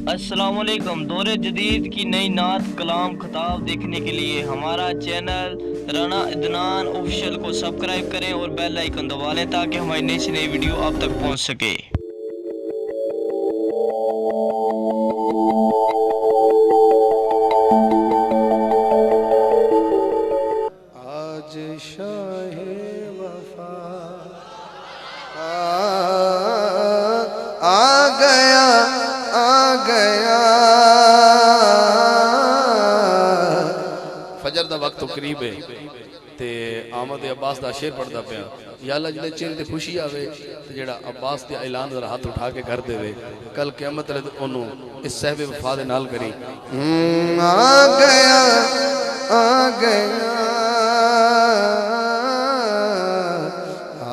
السلام علیکم۔ دور جدید کی نئی نعت کلام خطاب دیکھنے کے لیے ہمارا چینل رانا عدنان آفیشیل کو سبسکرائب کریں اور بیل آئیکن دبا لیں تاکہ ہماری نئی سے نئی ویڈیو آپ تک پہنچ سکے۔ آج شاہ وفا آ گیا فجر دا وقت قریب ہے تے آمد عباس دا شیر پڑھدا پیا یا اللہ جلے چہرے تے خوشی آوے تے جڑا عباس دے اعلان ذرا ہاتھ اٹھا کے کر دے وے کل قیامت والے دن اونوں اس صاحب وفا دے نال کری آ گیا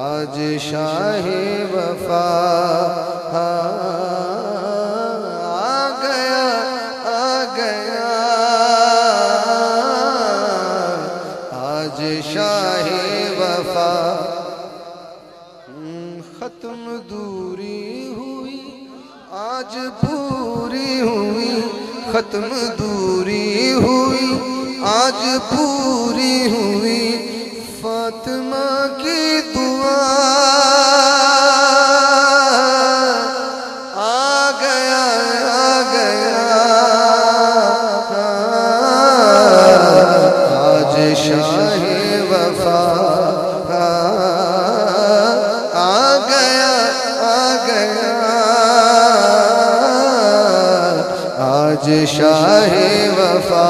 آج شاہ وفا آ گیا آج شاہ وفا ختم دوری ہوئی آج پوری ہوئی ختم دوری ہوئی آج پوری ہوئی فاطمہ کی دعا آ گیا آج شاہ وفا آ گیا آج شاہ وفا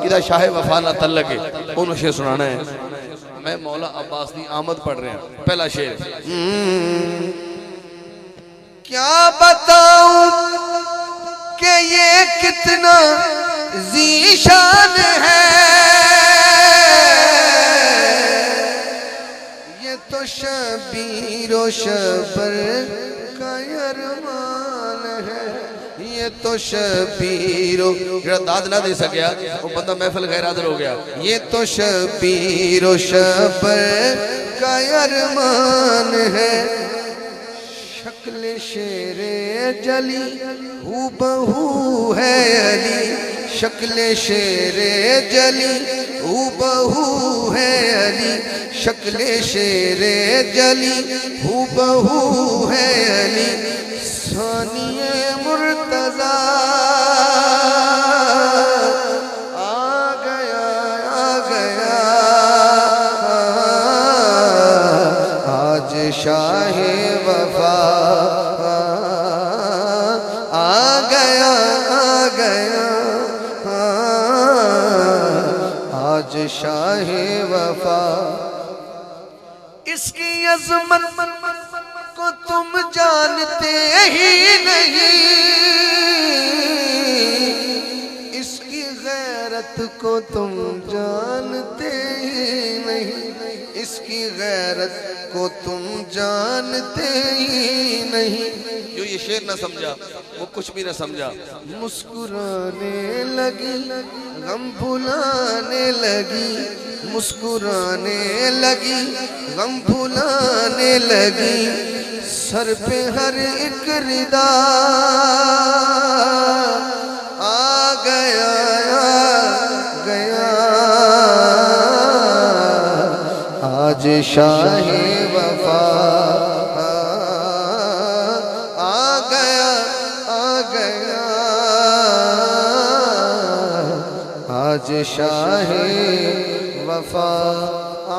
کدا شاہ وفا نہ تعلق ہے انہوں شیر سنانا ہے میں مولا عباس دی آمد پڑھ رہے ہیں پہلا شیر کیا بتاؤں کہ یہ کتنا ذیشان ہے یہ تو شبیر و شبر کا ارمان ہے یہ تو شبیر و جڑا داد نہ دے سکیا وہ بندہ محفل غیر حاضر ہو گیا یہ تو شبیر و شبر کا ارمان ہے شکل شیر جلی ہو بہو ہے علی شکل شیر جلی ہو بہو ہے علی شکل شیر جلی ہو بہو ہے علی ثانی مرتضی آ گیا آج شاہ وفا آ گیا آج شاہ وفا اس کی عظمت کو تم جانتے ہی نہیں اس کی غیرت کو تم جانتے ہی نہیں اس کی غیرت کو تم جانتے ہی نہیں جو یہ شیر نہ سمجھا وہ کچھ بھی نہ سمجھا مسکرانے لگی غم بھلانے لگی مسکرانے لگی غم بھلانے لگی سر پہ ہر ایک ردا آ گیا آج شاہ وفا آ گیا آج شاہ وفا آ